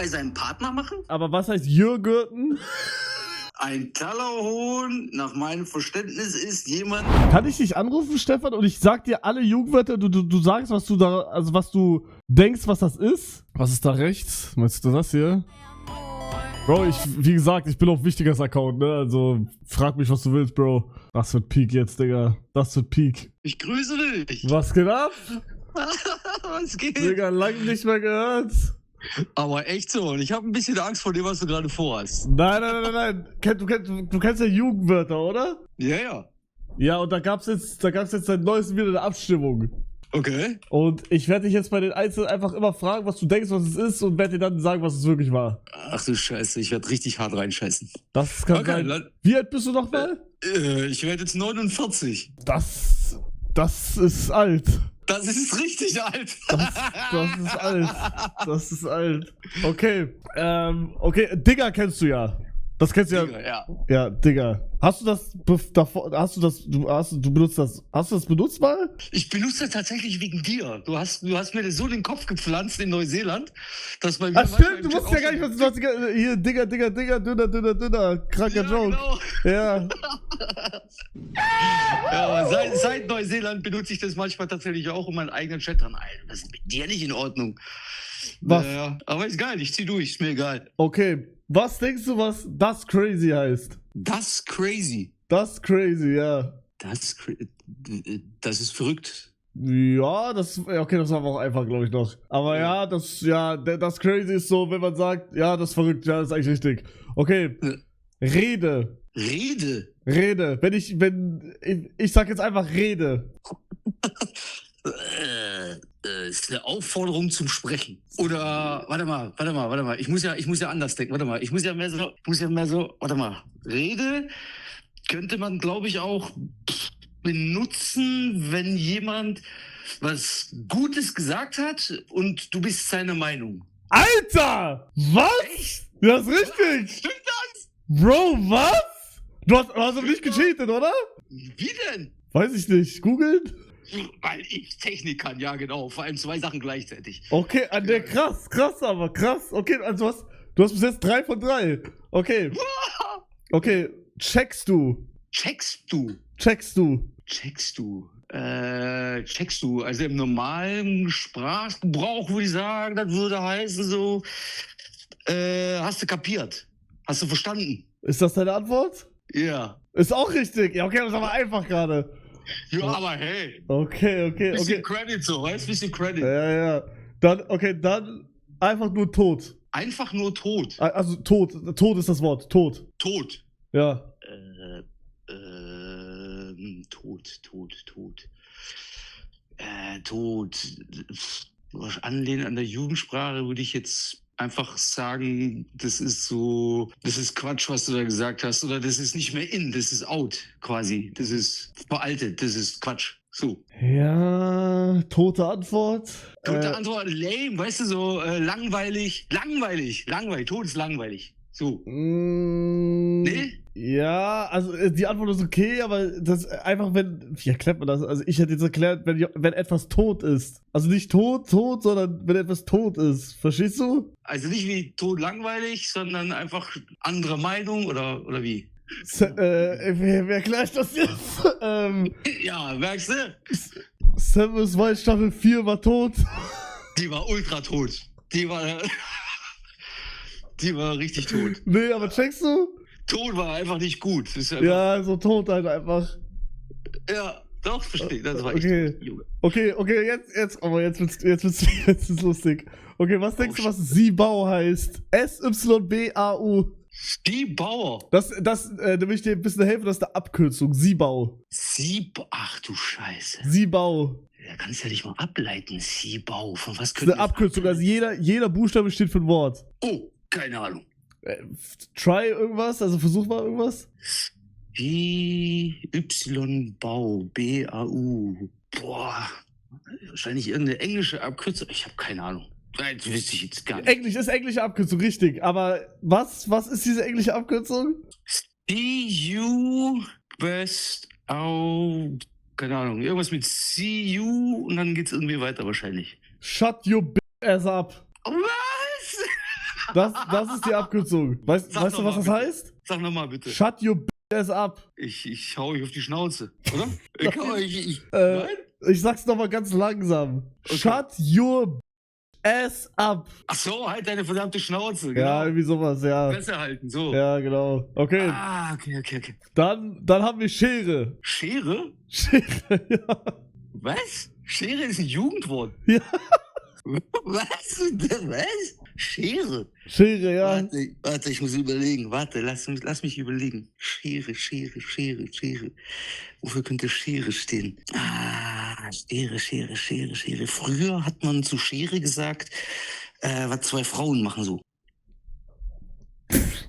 bei seinem Partner machen? Aber was heißt Jürgürten? Ein Tallerhohn, nach meinem Verständnis, ist jemand... Kann ich dich anrufen, Stefan, und ich sag dir alle Jugendwörter, du sagst, was du da, also was du denkst, was das ist? Was ist da rechts? Meinst du das hier? Bro, wie gesagt, ich bin auf wichtiges Account, ne? Also, frag mich, was du willst, Bro. Das wird Peak jetzt, Digga. Das wird Peak. Ich grüße dich. Was geht ab? Was geht? Digga, lange nicht mehr gehört. Aber echt so, und ich habe ein bisschen Angst vor dem, was du gerade vorhast. Nein. Du kennst ja Jugendwörter, oder? Ja, ja. Ja, und da gab's jetzt seit neuestem wieder eine Abstimmung. Okay. Und ich werde dich jetzt bei den Einzelnen einfach immer fragen, was du denkst, was es ist, und werde dir dann sagen, was es wirklich war. Ach du Scheiße, ich werde richtig hart reinscheißen. Das kann Okay, sein. Wie alt bist du nochmal? Ich werde jetzt 49. Das ist alt. Das ist richtig alt. Das ist alt. Das ist alt. Okay. Okay, Digger kennst du ja. Das kennst du ja. Digga, ja. Ja, Digger. Hast du das davor, du benutzt das, hast du das benutzt mal? Ich benutze das tatsächlich wegen dir. Du hast mir das so in den Kopf gepflanzt in Neuseeland, dass bei mir... Ach stimmt, du wusstest ja gar nicht, was du hast. Hier, Digger, dünner, kranker Joke. Genau. Ja. Ja, aber seit Neuseeland benutze ich das manchmal tatsächlich auch, um meinen eigenen Chat dran. Alter, das ist mit dir nicht in Ordnung. Was? Aber ist geil, ich zieh durch, ist mir egal. Okay. Was denkst du, was das crazy heißt? Das crazy. Das crazy, ja. Das ist verrückt. Ja, okay, das war aber auch einfach, glaube ich, noch. Aber ja, das crazy ist so, wenn man sagt, ja, das ist verrückt, ja, das ist eigentlich richtig. Okay. Rede. Wenn ich sag jetzt einfach Rede. Ist eine Aufforderung zum Sprechen. Oder, warte mal. Ich muss ja anders denken. Warte mal, ich muss ja mehr so, warte mal. Rede könnte man, glaube ich, auch benutzen, wenn jemand was Gutes gesagt hat und du bist seiner Meinung. Alter! Was? Echt? Das ist richtig! Stimmt das? Bro, was? Du hast aber nicht gecheatet, oder? Wie denn? Weiß ich nicht. Googeln? Weil ich Technik kann, ja genau. Vor allem 2 Sachen gleichzeitig. Okay, krass. Okay, also du hast bis jetzt 3 von 3. Okay. Okay, checkst du. Also im normalen Sprachgebrauch würde ich sagen, das würde heißen so, hast du kapiert? Hast du verstanden? Ist das deine Antwort? Ja. Ist auch richtig. Ja, okay, das ist aber einfach gerade. Ja, aber hey. Okay. Bisschen Credit so, weißt du? Bisschen Credit. Ja. Dann einfach nur tot. Einfach nur tot. Also tot ist das Wort. Tot. Tot. Ja. Tot. Anlehnen an der Jugendsprache würde ich jetzt einfach sagen, das ist Quatsch, was du da gesagt hast, oder das ist nicht mehr in, das ist out quasi, das ist veraltet, das ist Quatsch. So. Ja, tote Antwort. Tote Antwort, lame, weißt du, so langweilig, tot ist langweilig. So. Nee? Ja, also die Antwort ist okay, aber das einfach, wie erklärt man das? Also ich hätte jetzt erklärt, wenn etwas tot ist. Also nicht tot, sondern wenn etwas tot ist. Verstehst du? Also nicht wie tot langweilig, sondern einfach andere Meinung oder wie? Wer erklärt das jetzt? Ja, merkst du? Severus White Staffel 4 war tot. Die war ultra tot. Die war richtig tot. Nee, aber checkst du? Tot war einfach nicht gut. Das ist ja, so tot halt einfach. Ja, doch, verstehe. Das war okay. Echt Junge. Okay, jetzt wird's lustig. Okay, was denkst du, was Siebau heißt? S-Y-B-A-U. Siebauer. Da will ich dir ein bisschen helfen, das ist eine Abkürzung. Siebau. Ach du Scheiße. Siebau. Da kannst du ja nicht mal ableiten. Siebau. Von was könnte das? Das ist eine Abkürzung, also jeder Buchstabe steht für ein Wort. Oh, keine Ahnung. Try irgendwas, also versuch mal irgendwas. Y-Bau, B-A-U. Boah, wahrscheinlich irgendeine englische Abkürzung. Ich habe keine Ahnung. Das wüsste ich jetzt gar nicht. Englisch ist englische Abkürzung, richtig. Aber was ist diese englische Abkürzung? C-U Best Au. Keine Ahnung. Irgendwas mit C-U und dann geht's irgendwie weiter wahrscheinlich. Shut your ass up. Was? Das ist die Abkürzung. Weißt du, was das heißt? Sag nochmal bitte. Shut your ass up. Ich hau euch auf die Schnauze, oder? Nein? Nein? Ich sag's nochmal ganz langsam. Okay. Shut your ass up. Ach so, halt deine verdammte Schnauze. Genau. Ja, irgendwie sowas, ja. Besser halten, so. Ja, genau. Okay, Okay. dann haben wir Schere. Schere? Schere, ja. Was? Schere ist ein Jugendwort. Ja. Was? Was? Schere? Schere, ja. Warte, ich muss überlegen. Warte, lass mich überlegen. Schere. Wofür könnte Schere stehen? Schere. Früher hat man zu Schere gesagt, was zwei Frauen machen so.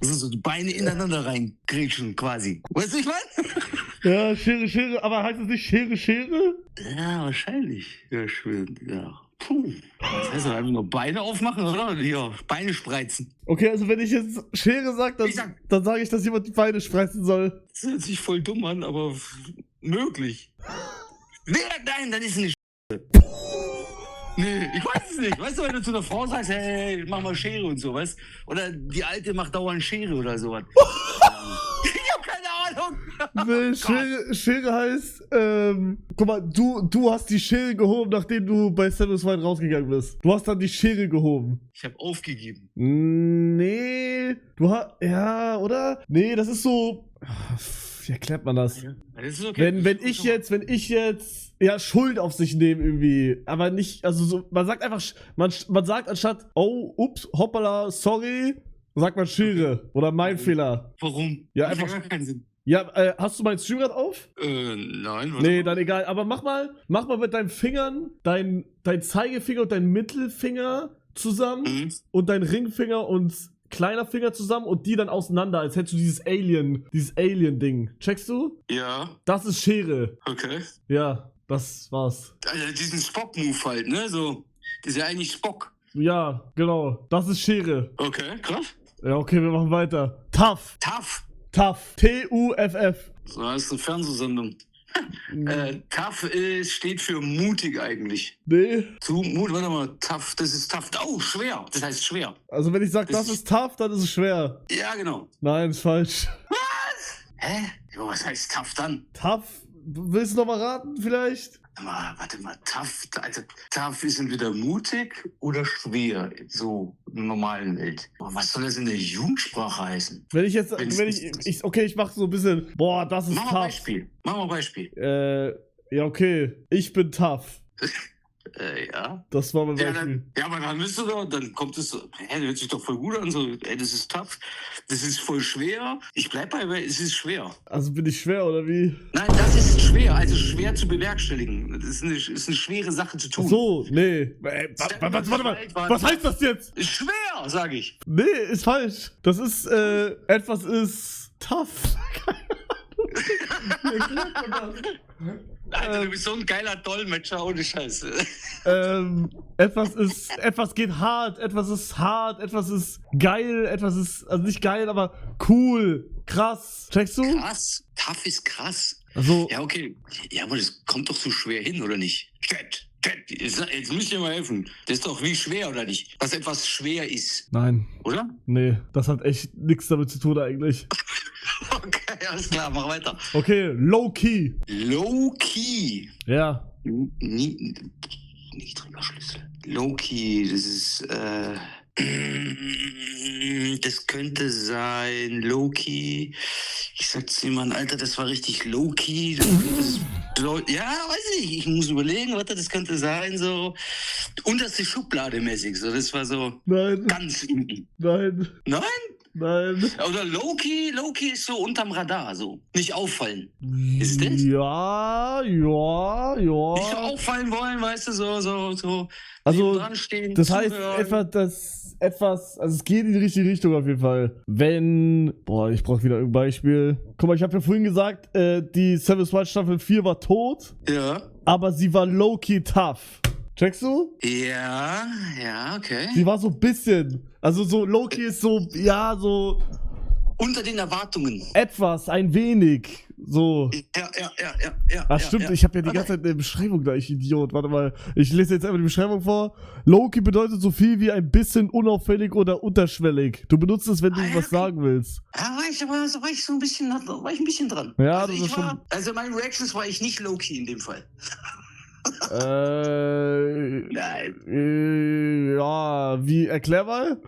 Also so die Beine ineinander reingrätschen quasi. Weißt du, ich meine? Ja, Schere, aber heißt es nicht Schere? Ja, wahrscheinlich. Ja, schön, ja. Puh. Das heißt doch einfach nur Beine aufmachen, oder? Ja, Beine spreizen. Okay, also wenn ich jetzt Schere sag, dann sage ich, dass jemand die Beine spreizen soll. Das hört sich voll dumm an, aber möglich. Nein, dann ist es nicht. Nee, ich weiß es nicht. Weißt du, wenn du zu einer Frau sagst, hey, mach mal Schere und so, weißt du? Oder die Alte macht dauernd Schere oder sowas. Ich hab keine Ahnung. Nee, Schere heißt, guck mal, du hast die Schere gehoben, nachdem du bei Satisfied rausgegangen bist. Du hast dann die Schere gehoben. Ich hab aufgegeben. Nee, ja, oder? Nee, das ist so, wie erklärt man das? Ja, das ist okay. Wenn ich jetzt ja, Schuld auf sich nehme irgendwie, aber nicht, also so, man sagt einfach, man sagt anstatt, oh, ups, hoppala, sorry, sagt man Schere oder mein Fehler. Warum? Ja, Das einfach. macht gar keinen Sinn. Ja, hast du meinen Stream gerade auf? Nein. Nee, dann egal, aber mach mal mit deinen Fingern, dein Zeigefinger und dein Mittelfinger zusammen und dein Ringfinger und kleiner Finger zusammen und die dann auseinander, als hättest du dieses Alien-Ding. Checkst du? Ja, Das ist Schere. okay. Ja, das war's. Also diesen Spock-Move halt, ne? So, das ist ja eigentlich Spock. Ja, genau. Das ist Schere. Okay, krass. Ja, okay, wir machen weiter. Tough. Tough. T-U-F-F. So, das ist eine Fernsehsendung. Tough steht für mutig eigentlich. Nee. Warte mal, tough, das ist tough. Oh, schwer. Das heißt schwer. Also wenn ich sage, das ist tough, dann ist es schwer. Ja, genau. Nein, ist falsch. Hä? Jo, was heißt tough dann? Tough? Willst du noch mal raten vielleicht? Warte mal, tough. Also, tough ist entweder mutig oder schwer. So in der normalen Welt. Aber was soll das in der Jugendsprache heißen? Wenn ich jetzt, okay, ich mach so ein bisschen, boah, das ist Mach tough. Mach mal Beispiel. Ja, okay. Ich bin tough. Ja. Das war mein Beispiel. Ja, aber dann bist du doch, dann kommt es so, das hört sich doch voll gut an, so, das ist tough, das ist voll schwer. Ich bleib bei, es ist schwer. Also bin ich schwer, oder wie? Nein, das ist schwer, also schwer zu bewerkstelligen. Das ist eine schwere Sache zu tun. Ach so, nee. Warte mal, was heißt das jetzt? Ist schwer, sag ich. Nee, ist falsch. Das ist, etwas ist tough. Keine Ahnung. Alter, du bist so ein geiler Dolmetscher, ohne Scheiße. Etwas geht hart, etwas ist geil, etwas ist, also nicht geil, aber cool, krass. Checkst du? Krass, tough ist krass. Also, Ja, okay. Ja, aber das kommt doch so schwer hin, oder nicht? Chat, jetzt müsst ihr mal helfen. Das ist doch wie schwer, oder nicht? Dass etwas schwer ist, nein, oder? nee, das hat echt nichts damit zu tun eigentlich. Okay, alles klar, mach weiter. Okay, low-key. Low-key. Ja. Niedriger Schlüssel. Low-key, das ist, das könnte sein, Low-key. Ich sag zu jemandem, Alter, das war richtig Low-key. Ja, weiß ich, ich muss überlegen, warte, das könnte sein, so unterste Schublade mäßig, so, das war so Nein. ganz hinten. Nein. Nein? Nein. Oder Low-key ist so unterm Radar, so. Nicht auffallen. Ist das? Ja. Nicht so auffallen wollen, weißt du, so. Also, dran stehen, das heißt, also es geht in die richtige Richtung auf jeden Fall. Ich brauche wieder ein Beispiel. Guck mal, ich habe ja vorhin gesagt, die Satisfied Staffel 4 war tot, Ja. aber sie war low-key tough. Checkst du? Ja, okay. Sie war so ein bisschen, also so low-key ist so, ja, so Unter den Erwartungen. etwas, ein wenig. So. Ja. Ach stimmt, ja. ich habe ja die Okay. ganze Zeit eine Beschreibung da, ich Idiot. Warte mal, ich lese jetzt einfach die Beschreibung vor. Low-key bedeutet so viel wie ein bisschen unauffällig oder unterschwellig. Du benutzt es, wenn du was sagen willst. Ja, war ich so ein bisschen, war ich ein bisschen dran. Ja, also das ist schon... also meine Reactions war ich nicht low-key in dem Fall. Nein. Ja, wie, erklär mal?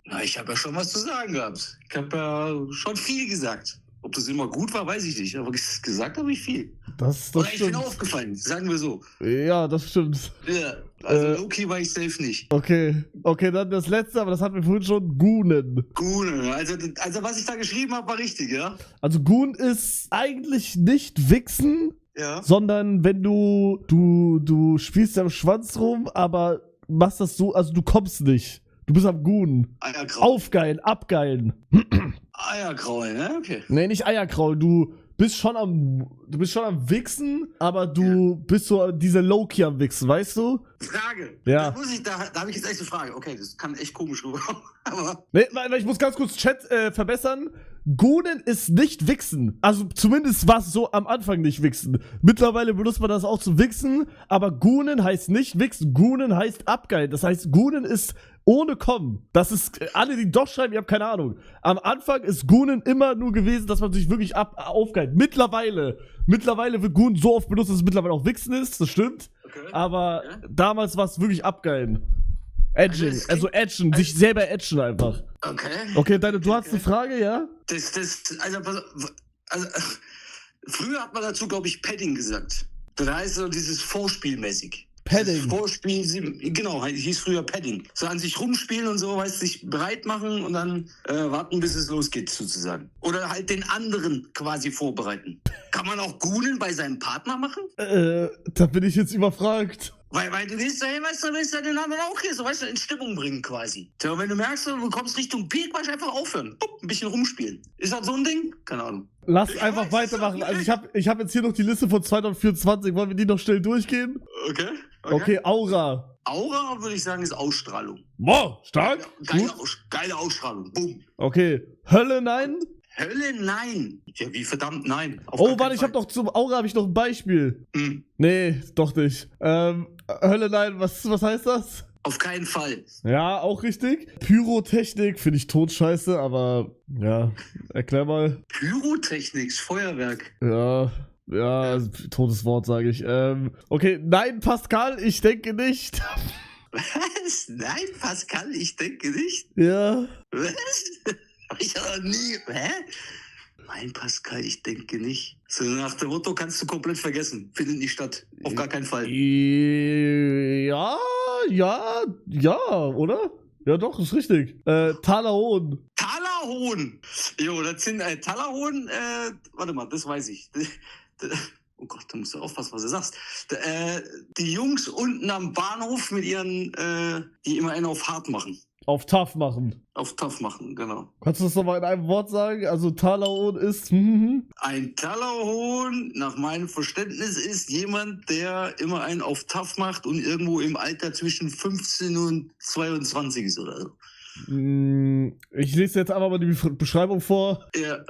Na, ich habe ja schon was zu sagen gehabt. Ich habe ja schon viel gesagt. Ob das immer gut war, weiß ich nicht. Aber gesagt habe ich viel. Das Oder ich bin stimmt. aufgefallen, sagen wir so. Ja, das stimmt. Ja, also low-key war ich safe nicht. Okay, dann das letzte, aber das hatten wir vorhin schon, Goonen. Gune, also was ich da geschrieben habe, war richtig, ja? Also Goon ist eigentlich nicht Wichsen, Ja. sondern wenn du spielst am Schwanz rum, aber machst das so, also du kommst nicht. Du bist am Goon. Eierkraul. Aufgeilen, abgeilen. Eierkraul, ne? Okay. Nee, nicht Eierkraul, du bist schon am Wichsen, aber du bist so diese Low-Key am Wichsen, weißt du? Frage. Ja. Da habe ich jetzt echt eine Frage. Okay, das kann echt komisch rüberkommen. Aber Nee, ich muss ganz kurz Chat verbessern. Goonen ist nicht Wichsen. Also zumindest war es so am Anfang nicht Wichsen. Mittlerweile benutzt man das auch zu Wichsen, aber Goonen heißt nicht Wichsen. Goonen heißt abgeilen. Das heißt, Goonen ist ohne Kommen. Das ist, alle, die doch schreiben, ihr habt keine Ahnung. Am Anfang ist Goonen immer nur gewesen, dass man sich wirklich aufgeilt. Mittlerweile wird Goonen so oft benutzt, dass es mittlerweile auch Wichsen ist. Das stimmt. okay. Aber Ja. damals war es wirklich abgeilen. Edging, Also edgen, sich selber edgen einfach. Okay. Okay, du hast eine Frage, ja? Also, früher hat man dazu, glaube ich, Padding gesagt. Das heißt so dieses Vorspielmäßig. Padding. Dieses Vorspiel, genau, hieß früher Padding. So an sich rumspielen und so, weißt du, sich bereit machen und dann warten, bis es losgeht, sozusagen. Oder halt den anderen quasi vorbereiten. Kann man auch Goonen bei seinem Partner machen? Da bin ich jetzt überfragt. Weil du willst ja den anderen auch hier so, weißt du, in Stimmung bringen quasi. So, wenn du merkst, du kommst Richtung Peak, einfach aufhören. Ein bisschen rumspielen. Ist das so ein Ding? Keine Ahnung. Lass einfach weitermachen. Also ich hab jetzt hier noch die Liste von 2024. Wollen wir die noch schnell durchgehen? Okay. Okay, Aura. Aura, würde ich sagen, ist Ausstrahlung. Wow, stark. Geile Ausstrahlung. Boom. Okay. Hölle, nein. Hölle, nein. Ja, wie verdammt nein. Auf Oh, gar warte, keinen ich hab Fall. noch zum Aura noch ein Beispiel. Hm, Nee, doch nicht. Hölle, nein, was heißt das? auf keinen Fall. Ja, auch richtig. Pyrotechnik finde ich totscheiße, aber ja, erklär mal. Pyrotechnik, Feuerwerk. Ja, totes Wort, sage ich. Okay, nein, Pascal, ich denke nicht. Was? Nein, Pascal, ich denke nicht. Ja. Was? Hab ich aber nie. Hä? Nein, Pascal, ich denke nicht. So nach dem Motto kannst du komplett vergessen. Findet nicht statt. Auf gar keinen Fall. Ja, oder? Ja, doch, ist richtig. Talaon. Talahorn. Jo, das sind Talahorn, warte mal, das weiß ich. Oh Gott, da musst du aufpassen, was du sagst. Die Jungs unten am Bahnhof mit ihren, die immer einen auf hart machen. Auf tough machen. Auf tough machen, genau. Kannst du das nochmal in einem Wort sagen? Also Talaon ist. Ein Talahorn, nach meinem Verständnis, ist jemand, der immer einen auf tough macht und irgendwo im Alter zwischen 15 und 22 ist oder so. Ich lese jetzt einfach mal die Beschreibung vor. Ja.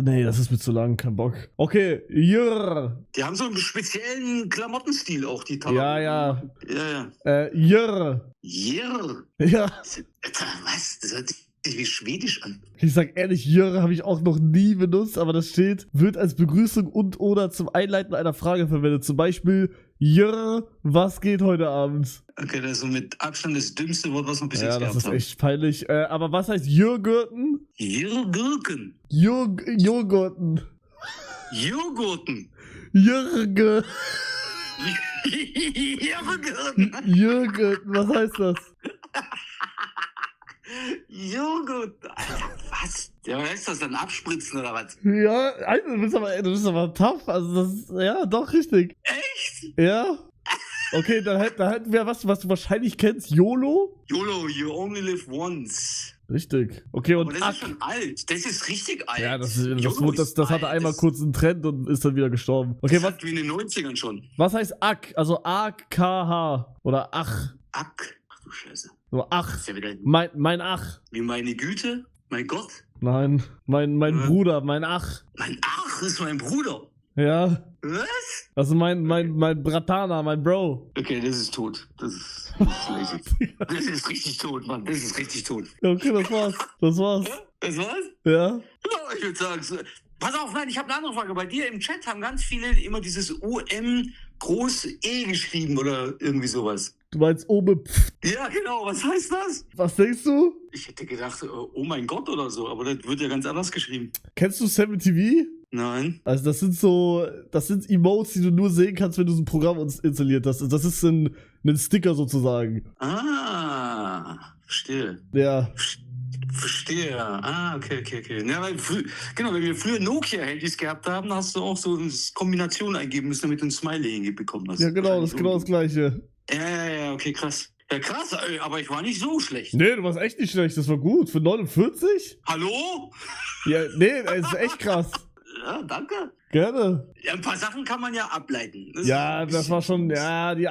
Nee, das ist mir zu lang, kein Bock. Okay, Jürr. Die haben so einen speziellen Klamottenstil auch, die Talahorn. Ja. Ja. Jürr. Jir. Ja. Alter, was? Das hört sich wie Schwedisch an. Ich sag ehrlich, Jürre habe ich auch noch nie benutzt, aber das steht, wird als Begrüßung und oder zum Einleiten einer Frage verwendet. Zum Beispiel, Jürre, was geht heute Abend? Okay, das ist so mit Abstand das dümmste Wort, was wir bis Ja, jetzt das gehabt ist haben. echt peinlich. Aber was heißt Jürgurten? Jürgurken. Joghurten. Joghurten. Jürge. Jürgurten. Jürgurten, was heißt das? Joghurt. Alter, was? Ja, was heißt das dann? Abspritzen oder was? Ja, Alter, du bist aber tough. Also das ist, ja, doch, richtig. Echt? Ja. Okay, dann hätten wir was du wahrscheinlich kennst. YOLO? YOLO, you only live once. Richtig. Okay, und Aber das ist schon alt. Das ist richtig alt. Ja, das YOLO ist hatte alt. einmal Das- kurz einen Trend und ist dann wieder gestorben. Okay, das was, hat wie in den 90ern schon. was heißt AK? Also AKH. Oder Ach. Ack. Ach du Scheiße. So Ach. Das ist ja wieder Mein Ach. wie meine Güte. Mein Gott. Nein. Mein Bruder, mein Ach. Mein Ach. Koch ist mein Bruder. Ja. Was? Also mein Bratana, mein Bro. Okay, das ist tot. Das ist lazy. Das ist richtig tot, Mann. Das ist richtig tot. Ja, okay, das war's. Das war's. Ja? Das war's? Ja. Ja, ich würde sagen, pass auf, nein, ich habe eine andere Frage. Bei dir im Chat haben ganz viele immer dieses OM groß E geschrieben oder irgendwie sowas. Du meinst oben. Ja, genau. Was heißt das? Was denkst du? Ich hätte gedacht, oh mein Gott oder so, aber das wird ja ganz anders geschrieben. Kennst du 7TV? Nein. Also das sind Emotes, die du nur sehen kannst, wenn du so ein Programm installiert hast. Das ist ein Sticker sozusagen. Ah, verstehe. Ja. Verstehe. Ah, okay. Ja, weil genau, wenn wir früher Nokia-Handys gehabt haben, hast du auch so eine Kombination eingeben müssen, damit du ein Smiley hinbekommen hast. Ja, genau, das ist genau das Gleiche. Ja, okay, krass. Ja, krass, aber ich war nicht so schlecht. Nee, du warst echt nicht schlecht, das war gut. Für 49? Hallo? Ja, nee, das ist echt krass. Ja, danke. Gerne. Ja, ein paar Sachen kann man ja ableiten. Ja, das war schon, ja, die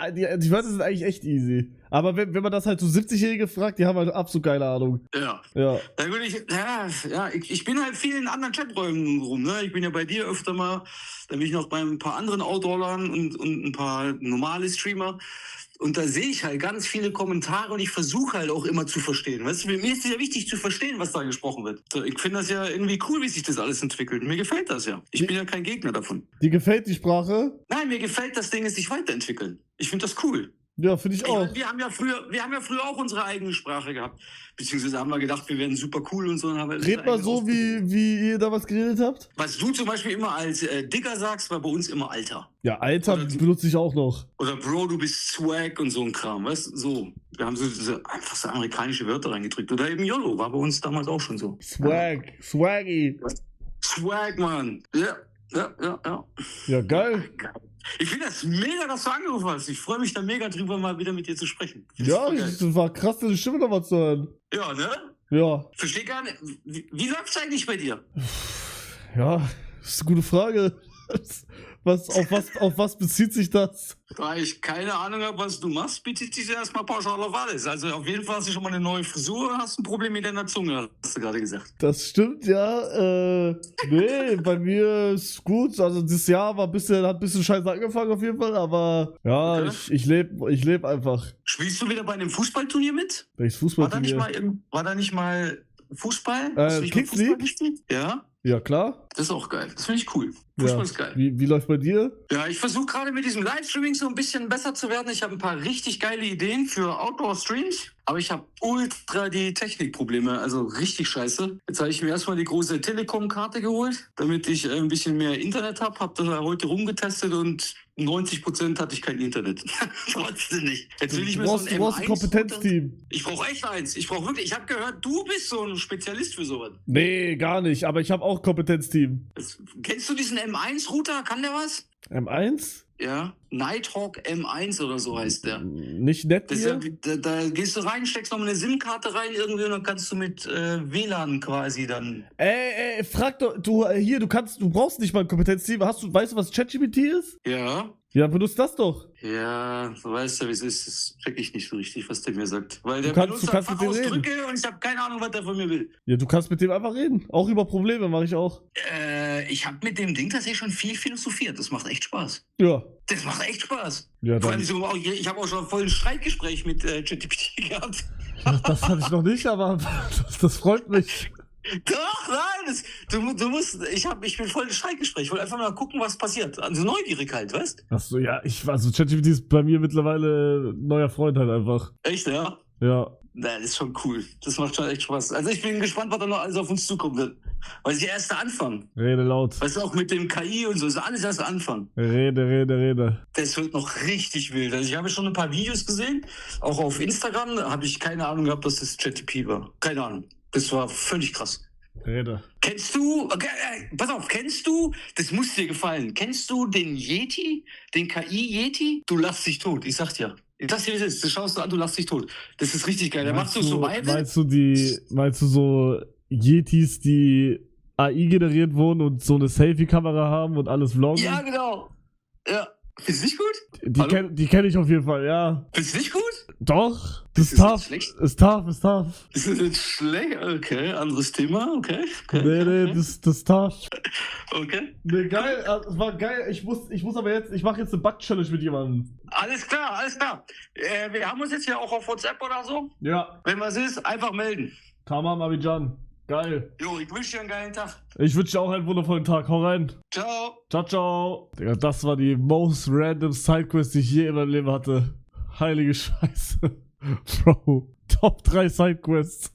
Wörter sind eigentlich echt easy. Aber wenn man das halt so 70-Jährige fragt, die haben halt absolut keine Ahnung. Ja. Ja. Da würde ich bin halt viel in anderen Chaträumen rum, ne? Ich bin ja bei dir öfter mal, da bin ich noch bei ein paar anderen Outdoorlern und ein paar normale Streamer. Und da sehe ich halt ganz viele Kommentare und ich versuche halt auch immer zu verstehen. Weißt du, mir ist es ja wichtig zu verstehen, was da gesprochen wird. So, ich finde das ja irgendwie cool, wie sich das alles entwickelt. Mir gefällt das ja. Ich bin ja kein Gegner davon. Dir gefällt die Sprache? Nein, mir gefällt das Ding, es sich weiterentwickeln. Ich finde das cool. Ja, finde ich auch. Meine, wir haben ja früher auch unsere eigene Sprache gehabt. Beziehungsweise haben wir gedacht, wir werden super cool und so. Und haben Red mal so, wie ihr damals geredet habt. Was du zum Beispiel immer als Dicker sagst, war bei uns immer Alter. Ja, Alter benutze ich auch noch. Oder Bro, du bist Swag und so ein Kram, weißt du? So. Wir haben so einfach so amerikanische Wörter reingedrückt. Oder eben YOLO, war bei uns damals auch schon so. Swag, Swaggy. Swag, Mann. Ja. Ja, geil. Ich finde das mega, dass du angerufen hast. Ich freue mich da mega drüber, mal wieder mit dir zu sprechen. Ja, das war krass, deine Stimme nochmal zu hören. Ja, ne? Ja. Verstehe gar nicht. Wie läuft's eigentlich bei dir? Ja, das ist eine gute Frage. Auf was bezieht sich das? Da ich keine Ahnung habe, was du machst, bezieht sich erstmal pauschal auf alles. Also auf jeden Fall hast du schon mal eine neue Frisur und hast ein Problem mit deiner Zunge, hast du gerade gesagt. Das stimmt, ja. Nee, bei mir ist gut. Also dieses Jahr hat ein bisschen scheiße angefangen auf jeden Fall, aber ja, okay. ich lebe einfach. Spielst du wieder bei einem Fußballturnier mit? Welches Fußballturnier? War da nicht mal Fußball? Hast du nicht mal Fußball gespielt? Ja. Ja, klar. Das ist auch geil. Das finde ich cool. Fußball ist geil. Wie läuft bei dir? Ja, ich versuche gerade mit diesem Livestreaming so ein bisschen besser zu werden. Ich habe ein paar richtig geile Ideen für Outdoor-Streams, aber ich habe ultra die Technikprobleme, also richtig scheiße. Jetzt habe ich mir erstmal die große Telekom-Karte geholt, damit ich ein bisschen mehr Internet habe. Habe da heute rumgetestet und 90% hatte ich kein Internet. Trotzdem nicht. Jetzt will ich mir so ein brauchst ein Kompetenzteam. Ich brauche echt eins. Ich habe gehört, du bist so ein Spezialist für sowas. Nee, gar nicht. Aber ich habe auch Kompetenzteam. Kennst du diesen M1-Router? Kann der was? M1? Ja, Nighthawk M1 oder so heißt der. Nicht nett hier? Da gehst du rein, steckst noch eine SIM-Karte rein irgendwie und dann kannst du mit WLAN quasi dann... Frag doch, du brauchst nicht mal ein Kompetenzteam. Weißt du, was ChatGPT ist? Ja. Ja, benutzt das doch. Ja, du weißt ja, wie es ist. Das check ich nicht so richtig, was der mir sagt. Weil der benutzt Fachausdrücke und ich habe keine Ahnung, was der von mir will. Ja, du kannst mit dem einfach reden. Auch über Probleme mache ich auch. Ich habe mit dem Ding tatsächlich schon viel philosophiert. Das macht echt Spaß. Ja. Das macht echt Spaß. Ja, vor allem ich habe auch schon voll ein Streitgespräch mit ChatGPT gehabt. Das hatte ich noch nicht, aber das freut mich. Doch, nein, ich bin voll im Streitgespräch. Ich wollte einfach mal gucken, was passiert. Also neugierig halt, weißt? Achso, ja, also ChatGPT ist bei mir mittlerweile ein neuer Freund halt einfach. Echt, ja? Ja. Das ist schon cool. Das macht schon echt Spaß. Also ich bin gespannt, was da noch alles auf uns zukommen wird. Weil es ist der erste Anfang. Rede laut. Weißt du, auch mit dem KI und so, ist alles erst der Anfang. Rede. Das wird noch richtig wild. Also ich habe schon ein paar Videos gesehen, auch auf Instagram, habe ich keine Ahnung gehabt, dass das ChatGPT war. Keine Ahnung. Das war völlig krass. Rede. Kennst du, das muss dir gefallen, kennst du den Yeti, den KI-Yeti? Du lachst dich tot, ich sag dir. Ich sag dir, wie es ist, das schaust du an, du lachst dich tot. Das ist richtig geil, der macht so Survival. Meinst du so Yetis, die AI generiert wurden und so eine Selfie-Kamera haben und alles vloggen? Ja, genau. Ja, Findest du nicht gut? Die kenn ich auf jeden Fall, ja. Findest du nicht gut? Doch, Das ist ist tough. nicht schlecht. Ist tough, ist tough. Ist das jetzt schlecht? Okay, anderes Thema, okay. Nee, das ist tough. Okay. Nee, geil, es war geil. Ich muss aber jetzt, ich mache jetzt eine Bug-Challenge mit jemandem. Alles klar, alles klar. Wir haben uns jetzt ja auch auf WhatsApp oder so. Ja. Wenn was ist, einfach melden. Tamam, Abidjan. Geil. Jo, ich wünsche dir einen geilen Tag. Ich wünsche dir auch einen wundervollen Tag. Hau rein. Ciao. Ciao, ciao. Digga, das war die most random Sidequest, die ich je in meinem Leben hatte. Heilige Scheiße. Bro, Top 3 Sidequests.